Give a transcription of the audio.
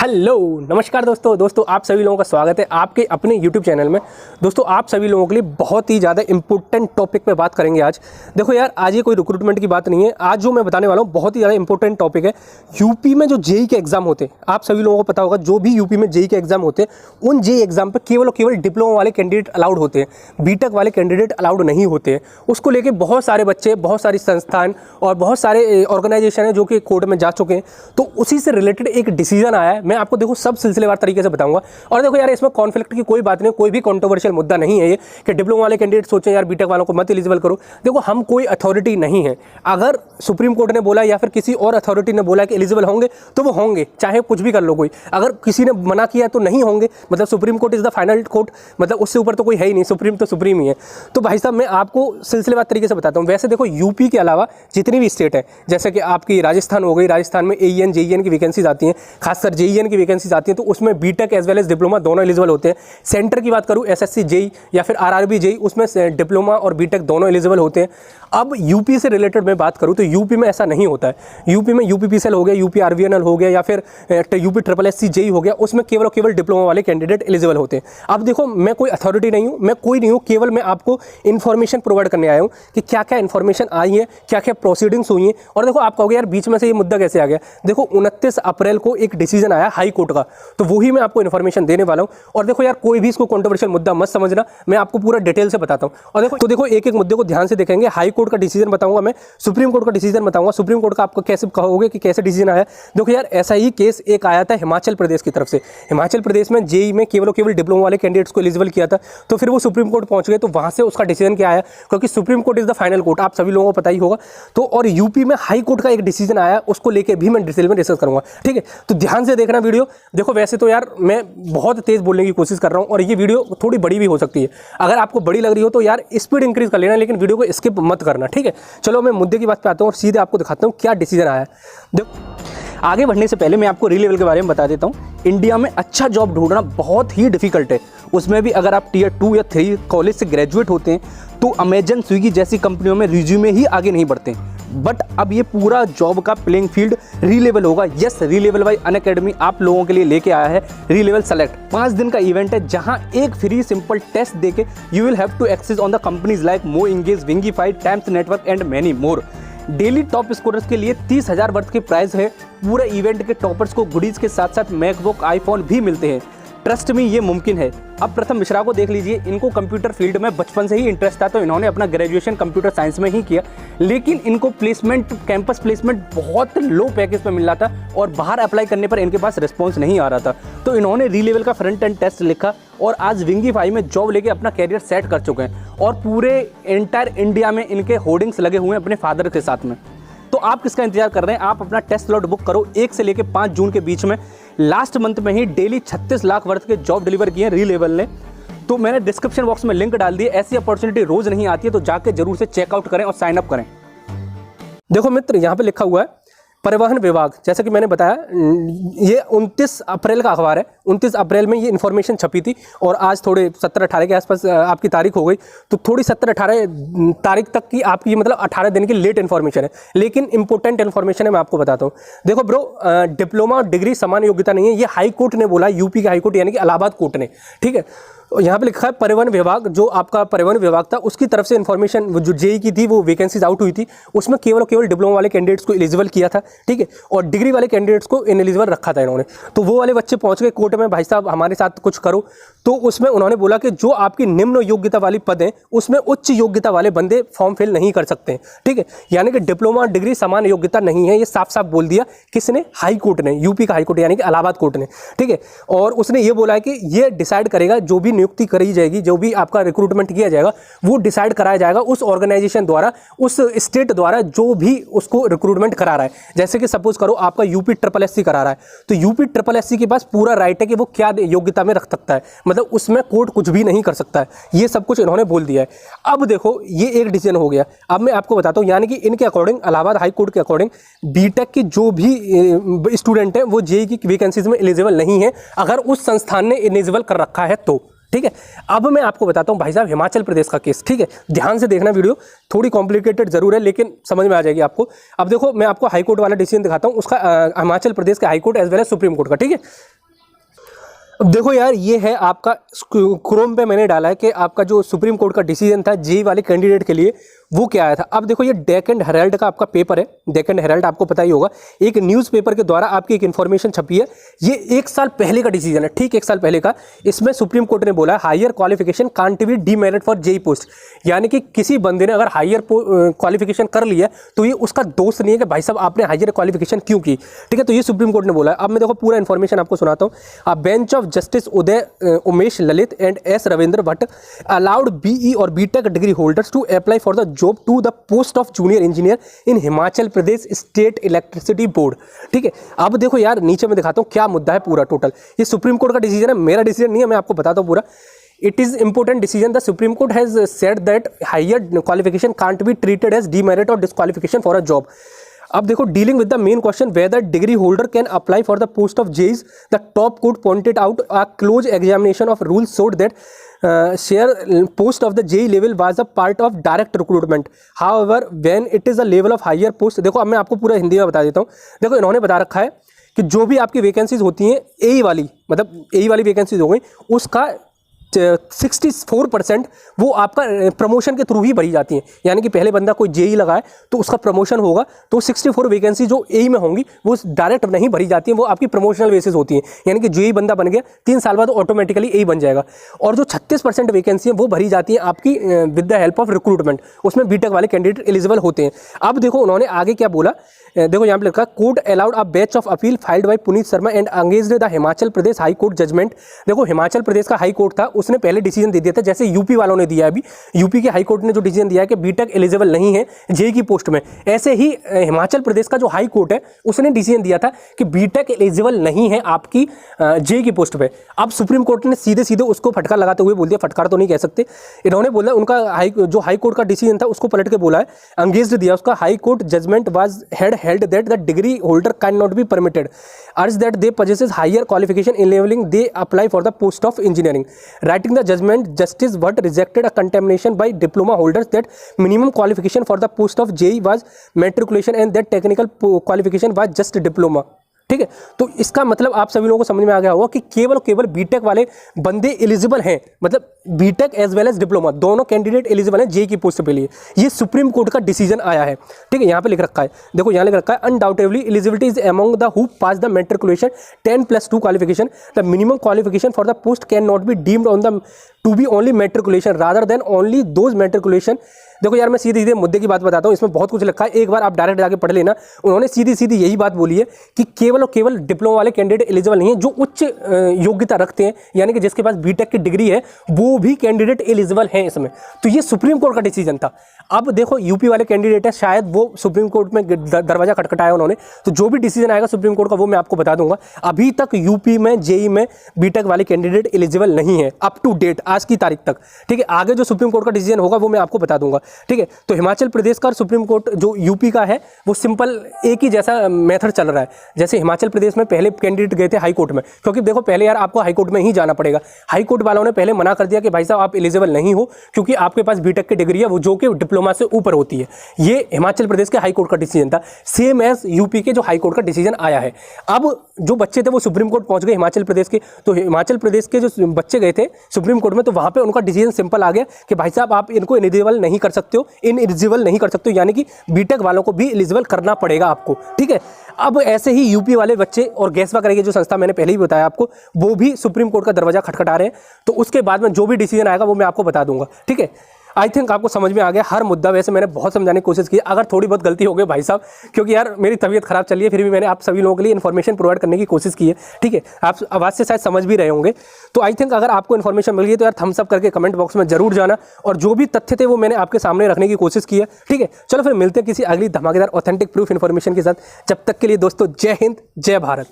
Hello नमस्कार दोस्तों आप सभी लोगों का स्वागत है आपके अपने यूट्यूब चैनल में। दोस्तों आप सभी लोगों के लिए बहुत ही ज़्यादा इंपॉर्टेंट टॉपिक पे बात करेंगे आज। देखो यार, आज ये कोई रिक्रूटमेंट की बात नहीं है। आज जो मैं बताने वाला हूँ बहुत ही ज़्यादा इंपॉर्टेंट टॉपिक है। यूपी में जो जेई के एग्जाम होते हैं, आप सभी लोगों को पता होगा, जो भी यूपी में जेई के एग्जाम होते हैं उन जेई एग्जाम पर केवल और केवल डिप्लोमा वाले कैंडिडेट अलाउड होते हैं, बीटेक वाले कैंडिडेट अलाउड नहीं होते हैं। उसको लेकर बहुत सारे बच्चे, बहुत सारी संस्थान और बहुत सारे ऑर्गेनाइजेशन है जो कि कोर्ट में जा चुके हैं। तो उसी से रिलेटेड एक डिसीजन आया है, मैं आपको देखो सब सिलसिलेवार तरीके से बताऊंगा। और देखो यार, इसमें कॉन्फ्लिक्ट की कोई बात नहीं, कोई भी कंट्रोवर्शियल मुद्दा नहीं है ये कि डिप्लोमा वाले कैंडिडेट सोचें यार बीटेक वालों को मत एलिजिबल करो। देखो, हम कोई अथॉरिटी नहीं है। अगर सुप्रीम कोर्ट ने बोला या फिर किसी और अथॉरिटी ने बोला कि एलिजिबल होंगे तो वो होंगे, चाहे कुछ भी कर लो कोई। अगर किसी ने मना किया तो नहीं होंगे। मतलब supreme court is the final court, मतलब उससे ऊपर तो कोई है ही नहीं, सुप्रीम तो सुप्रीम ही है। तो भाई साहब, मैं आपको सिलसिलेवार तरीके से बताता हूँ। वैसे देखो, यूपी के अलावा जितनी भी स्टेट है, जैसे कि आपकी राजस्थान हो गई, राजस्थान में एईएन जेईएन की वैकेंसीज आती हैं, खासकर जेईएन की वैकेंसीज आती हैं, तो उसमें B Tech as well as diploma दोनों एलिजिबल होते हैं। सेंटर की बात करूं, एसएससी जेई या फिर आरआरबी जेई, उसमें डिप्लोमा और बीटेक दोनों एलिजिबल होते हैं। अब यूपी से रिलेटेड मैं बात करूं तो यूपी में ऐसा नहीं होता है। यूपी में यूपीपीसीएल हो गया, यूपी आरवीएनएल हो गया या फिर यूपी ट्रिपल एससी जेई हो गया, उसमें केवल और केवल डिप्लोमा वाले कैंडिडेट एलिजिबल होते हैं। अब देखो, मैं कोई अथॉरिटी नहीं हूं, मैं कोई नहीं हूं, केवल मैं आपको इन्फॉर्मेशन प्रोवाइड करने आया हूं कि क्या क्या इन्फॉर्मेशन आई है, क्या क्या प्रोसीडिंग्स हुई हैं। और देखो, आप कहोगे यार बीच में से ये मुद्दा कैसे आ गया। देखो, 29 अप्रैल को एक डिसीजन आया हाई कोर्ट का, तो वही मैं आपको इन्फॉर्मेशन देने वाला हूं। और देखो यार, कोई भी इसको कंट्रोवर्शियल मुद्दा मत समझना, मैं आपको पूरा डिटेल से बताता हूं। और देखो एक एक मुद्दे को ध्यान से देखेंगे। हाई कोर्ट का डिसीजन बताऊंगा मैं, सुप्रीम कोर्ट का डिसीजन बताऊंगा। सुप्रीम कोर्ट का आपको कैसे कहोगे कि कैसे डिसीजन आया। देखो यार, ऐसा ही केस एक आया था हिमाचल प्रदेश की तरफ से। हिमाचल प्रदेश में जेई में केवल और केवल डिप्लोमा वाले कैंडिडेट्स को एलिजिबल किया था, तो फिर वो सुप्रीम कोर्ट पहुंच गए। तो वहां से उसका डिसीजन क्या आया, क्योंकि supreme court is the final court, आप सभी लोगों को पता ही होगा। तो और यूपी में हाई कोर्ट का एक डिसीजन आया, उसको लेकर भी मैं डिटेल में डिस्कस करूंगा। ठीक है, तो ध्यान से देखना वीडियो। देखो, वैसे तो यार मैं बहुत तेज बोलने की कोशिश कर रहा हूं और ये वीडियो थोड़ी बड़ी भी हो सकती है। अगर आपको बड़ी लग रही हो तो यार स्पीड इंक्रीज कर लेना, लेकिन वीडियो को स्किप मत करना। ठीक है, चलो मैं मुद्दे की बात पे आता हूं और सीधे आपको दिखाता हूं क्या डिसीजन आया है। देखो, आगे बढ़ने से पहले मैं आपको री लेवल के बारे में बता देता हूं। इंडिया में अच्छा जॉब ढूंढना बहुत ही डिफिकल्ट है। उसमें भी अगर आप टियर 2 या 3 कॉलेज से ग्रेजुएट होते हैं तो अमेजन, स्विगी जैसी कंपनियों में रिज्यूमे ही आगे नहीं बढ़ते। बट अब ये पूरा जॉब का प्लेइंग फील्ड री लेवल होगा। यस, री लेवल बाय अनअकैडमी आप लोगों के लिए लेके आया है री लेवल सेलेक्ट। 5 दिन का इवेंट है जहां एक फ्री सिंपल टेस्ट देके you will have to access on the companies like MoEngage, Wingify, Times Network and many more. Daily top scorers के लिए 30,000 वर्थ की प्राइस है। पूरे इवेंट के टॉपर्स को गुडीज के साथ साथ मैकबुक, आईफोन भी मिलते हैं। ट्रस्ट में ये मुमकिन है। अब प्रथम मिश्रा को देख लीजिए, इनको कंप्यूटर फील्ड में बचपन से ही इंटरेस्ट था, तो इन्होंने अपना ग्रेजुएशन कंप्यूटर साइंस में ही किया। लेकिन इनको प्लेसमेंट, कैंपस प्लेसमेंट बहुत लो पैकेज पे मिल रहा था और बाहर अप्लाई करने पर इनके पास रिस्पॉन्स नहीं आ रहा था। तो इन्होंने री लेवल का फ्रंट एंड टेस्ट लिखा और आज विंगीफाई में जॉब लेके अपना कैरियर सेट कर चुके हैं। और पूरे एंटायर इंडिया में इनके होर्डिंग्स लगे हुए हैं अपने फादर के साथ में। तो आप किसका इंतजार कर रहे हैं? आप अपना टेस्ट स्लॉट बुक करो 1 से लेकर 5 जून के बीच में। लास्ट मंथ में ही डेली 36 लाख वर्थ के जॉब डिलीवर किए री लेवल ने। तो मैंने डिस्क्रिप्शन बॉक्स में लिंक डाल दिया। ऐसी अपॉर्चुनिटी रोज नहीं आती है, तो जाके जरूर से चेकआउट करें और साइन अप करें। देखो मित्र, यहाँ पे लिखा हुआ है परिवहन विभाग। जैसे कि मैंने बताया, ये 29 अप्रैल का अखबार है। 29 अप्रैल में ये इन्फॉर्मेशन छपी थी और आज थोड़े 17-18 के आसपास आपकी तारीख हो गई। तो थोड़ी 17-18 तारीख तक की आपकी, मतलब 18 दिन की लेट इन्फॉर्मेशन है, लेकिन इंपॉर्टेंट इन्फॉर्मेशन है, मैं आपको बताता हूँ। देखो ब्रो, डिप्लोमा डिग्री समान योग्यता नहीं है, ये हाई कोर्ट ने बोला, यूपी का हाई कोर्ट यानी कि इलाहाबाद कोर्ट ने। ठीक है, यहाँ पे लिखा है परिवहन विभाग, जो आपका परिवहन विभाग था उसकी तरफ से इन्फॉर्मेशन जो जेई की थी, वो वैकेंसीज आउट हुई थी, उसमें केवल और केवल डिप्लोमा वाले कैंडिडेट्स को एलिजिबल किया था। ठीक है, और डिग्री वाले कैंडिडेट्स को इनएलिजिबल रखा था इन्होंने। तो वो वाले बच्चे पहुंच गए कोर्ट में, भाई साहब हमारे साथ कुछ करो। तो उसमें उन्होंने बोला कि जो आपकी निम्न योग्यता वाली पद है उसमें उच्च योग्यता वाले बंदे फॉर्म फिल नहीं कर सकते हैं। ठीक है, यानी कि डिप्लोमा डिग्री समान योग्यता नहीं है, ये साफ साफ बोल दिया। किसने? हाई कोर्ट ने, यूपी का हाई कोर्ट यानी कि इलाहाबाद कोर्ट ने। ठीक है, और उसने ये बोला है कि ये डिसाइड करेगा, जो भी नियुक्ति करी जाएगी, जो भी आपका रिक्रूटमेंट किया जाएगा, वो डिसाइड कराया जाएगा उस ऑर्गेनाइजेशन द्वारा, उस स्टेट द्वारा जो भी उसको रिक्रूटमेंट करा रहा है। जैसे कि सपोज करो आपका यूपी ट्रिपल एससी करा रहा है, तो यूपी ट्रिपल एससी के पास पूरा राइट है कि वो क्या योग्यता में रख सकता है, मतलब उसमें कोर्ट कुछ भी नहीं कर सकता है। ये सब कुछ इन्होंने बोल दिया है। अब देखो, ये एक डिसीजन हो गया। अब मैं आपको बताता हूँ, यानी कि इनके अकॉर्डिंग, इलाहाबाद हाई कोर्ट के अकॉर्डिंग, बीटेक के जो भी स्टूडेंट हैं वो जेई की वैकेंसीज में एलिजिबल नहीं है, अगर उस संस्थान ने एलिजिबल कर रखा है तो। ठीक है, अब मैं आपको बताता हूं भाई साहब हिमाचल प्रदेश का केस। ठीक है, ध्यान से देखना वीडियो, थोड़ी कॉम्प्लिकेटेड जरूर है लेकिन समझ में आ जाएगी आपको। अब देखो, मैं आपको हाई कोर्ट वाला डिसीजन दिखाता हूं, उसका हिमाचल प्रदेश का high court as well as supreme court का। ठीक है, अब देखो यार, ये है आपका क्रोम पे मैंने डाला है कि आपका जो सुप्रीम कोर्ट का डिसीजन था जेई वाले कैंडिडेट के लिए वो क्या आया था। अब देखो, ये डेक्कन हेराल्ड का आपका पेपर है। डेक्कन हेराल्ड आपको पता ही होगा, एक न्यूज़पेपर के द्वारा आपकी एक इन्फॉर्मेशन छपी है। ये 1 साल पहले का डिसीजन है, ठीक 1 साल पहले का। इसमें सुप्रीम कोर्ट ने बोला higher qualification can't be demerit for JE post, यानी कि किसी बंदे ने अगर हायर क्वालिफिकेशन कर लिया तो ये उसका दोस्त नहीं है कि भाई साहब आपने हायर क्वालिफिकेशन क्यों की, ठीक है। तो ये सुप्रीम कोर्ट ने बोला है। अब मैं देखो पूरा इन्फॉर्मेशन आपको सुनाता हूँ। A bench of justice Umesh Lalit and S Ravindra Bhat allowed BE और BTech degree holders to apply for the job to the post of junior engineer in Himachal Pradesh state electricity board, ठीक है। अब देखो यार, नीचे मैं दिखाता हूँ क्या मुद्दा है पूरा टोटल। ये सुप्रीम कोर्ट का डिसीजन है, मेरा डिसीजन नहीं है, मैं आपको बताता हूँ पूरा। It is important decision. The Supreme Court has said that higher qualification can't be treated as demerit or disqualification for a job. अब देखो, dealing with the main question whether degree holder can apply for the post of JEs, the top court pointed out a close examination of rules showed that share post of the JE level was a part of direct recruitment, however when it is a level of higher post. देखो अब मैं आपको पूरा हिंदी में बता देता हूँ। देखो, इन्होंने बता रखा है कि जो भी आपकी वैकेंसीज होती हैं एई वाली, मतलब एई वाली वैकेंसीज हो गई, उसका 64% वो आपका प्रमोशन के थ्रू ही भरी जाती हैं। यानी कि पहले बंदा कोई जेई लगाए तो उसका प्रमोशन होगा, तो 64 वैकेंसी जो एई में होंगी वो डायरेक्ट नहीं भरी जाती हैं, वो आपकी प्रमोशनल बेसिस होती हैं। यानी कि जेई बंदा बन गया 3 साल बाद ऑटोमेटिकली एई बन जाएगा। और जो 36% वैकेंसी है वो भरी जाती हैं आपकी with the help of recruitment, उसमें बीटेक वाले कैंडिडेट एलिजिबल होते हैं। अब देखो उन्होंने आगे क्या बोला, देखो यहाँ पे लिखा court allowed a batch of appeal filed by Puneet Sharma and engaged the Himachal Pradesh high court judgment. देखो, हिमाचल प्रदेश का हाई कोर्ट था, उसने पहले डिसीजन दे दिया था, जैसे यूपी वालों ने दिया है। अभी यूपी के हाई कोर्ट ने जो डिसीजन दिया है कि बीटेक एलिजिबल नहीं है जेई की पोस्ट में, ऐसे ही हिमाचल प्रदेश का जो हाई कोर्ट है उसने डिसीजन दिया था कि बीटेक एलिजिबल नहीं है आपकी जेई की पोस्ट पे। अब सुप्रीम कोर्ट ने सीधे सीधे उसको फटकार लगाते हुए बोल दिया, फटकार तो नहीं कह सकते, इन्होंने बोला उनका जो हाई कोर्ट का डिसीजन था उसको पलट के बोला है, अंगेज्ड दिया उसका, high court judgement was held that the degree holder cannot be permitted, urged that they possesses higher qualification enabling they apply for the post of engineering. Writing the judgment, Justice Bhatt rejected a contamination by diploma holders that minimum qualification for the post of JEE was matriculation and that technical qualification was just diploma. ठीक है, तो इसका मतलब आप सभी लोगों को समझ में आ गया होगा कि केवल बीटेक वाले बंदे एलिजिबल हैं, मतलब B Tech as well as diploma दोनों कैंडिडेट एलिजिबल हैं जेई की पोस्ट के लिए। ये सुप्रीम कोर्ट का डिसीजन आया है, ठीक है। यहाँ पे लिख रखा है, देखो यहाँ लिख रखा है undoubtedly eligibility is among the who pass the matriculation 10+2 qualification, the minimum qualification for the post can not be deemed on the to be only matriculation rather than only those matriculation. देखो यार, मैं सीधे सीधे मुद्दे की बात बताता हूँ, इसमें बहुत कुछ लिखा है, एक बार आप डायरेक्ट जाके पढ़ लेना। उन्होंने सीधी सीधी यही बात बोली है कि केवल और केवल डिप्लोमा वाले कैंडिडेट एलिजिबल नहीं है, जो उच्च योग्यता रखते हैं, यानी कि जिसके पास बीटेक की डिग्री है वो भी कैंडिडेट एलिजिबल हैं इसमें। तो ये सुप्रीम कोर्ट का डिसीजन था। अब देखो यूपी वाले कैंडिडेट है, शायद वो सुप्रीम कोर्ट में दरवाजा खटखटाया उन्होंने, तो जो भी डिसीजन आएगा सुप्रीम कोर्ट का वो मैं आपको बता दूंगा। अभी तक यूपी में जेई में बीटेक वाले कैंडिडेट एलिजिबल नहीं है अप टू डेट, आज की तारीख तक, ठीक है। आगे जो सुप्रीम कोर्ट का डिसीजन होगा वो मैं आपको बता दूंगा, ठीक है। तो हिमाचल प्रदेश का और सुप्रीम कोर्ट जो यूपी का है वो सिंपल एक ही जैसा मेथड चल रहा है। जैसे हिमाचल प्रदेश में पहले कैंडिडेट गए थे हाई कोर्ट में, क्योंकि देखो पहले यार आपको हाई कोर्ट में ही जाना पड़ेगा। हाई कोर्ट वालों ने पहले मना कर दिया कि भाई साहब आप एलिजिबल नहीं हो क्योंकि आपके पास बीटेक की डिग्री है वो जो कि डिप्लोमा से ऊपर होती है। ये हिमाचल प्रदेश के हाई कोर्ट का डिसीजन था, सेम एज यूपी के जो हाई कोर्ट का डिसीजन आया है। अब जो बच्चे थे वो सुप्रीम कोर्ट पहुंच गए हिमाचल प्रदेश के, तो हिमाचल प्रदेश के जो बच्चे गए थे सुप्रीम कोर्ट में, तो वहां पे उनका डिसीजन सिंपल आ गया कि भाई साहब आप इनको एलिजिबल नहीं कर सकते हो, इनएलिजिबल नहीं कर सकते हो, यानी कि बीटेक वालों को भी एलिजिबल करना पड़ेगा आपको, ठीक है। अब ऐसे ही यूपी वाले बच्चे और गैसवा करेंगे जो संस्था मैंने पहले ही बताया आपको, वो भी सुप्रीम कोर्ट का दरवाजा खटखटा रहे हैं। तो उसके बाद में जो भी डिसीजन आएगा वो मैं आपको बता दूंगा, ठीक है। आई थिंक आपको समझ में आ गया हर मुद्दा। वैसे मैंने बहुत समझाने की कोशिश की, अगर थोड़ी बहुत गलती हो गई भाई साहब, क्योंकि यार मेरी तबीयत खराब चल रही है, फिर भी मैंने आप सभी लोगों के लिए इन्फॉर्मेशन प्रोवाइड करने की कोशिश की है, ठीक है। आप आवाज़ से शायद समझ भी रहे होंगे। तो आई थिंक अगर आपको इन्फॉर्मेशन मिल गई तो यार थम्स अप करके कमेंट बॉक्स में जरूर जाना, और जो भी तथ्य थे वो मैंने आपके सामने रखने की कोशिश की है, ठीक है। चलो फिर मिलते हैं किसी अगली धमाकेदार ऑथेंटिक प्रूफ इन्फॉर्मेशन के साथ। जब तक के लिए दोस्तों, जय हिंद, जय भारत।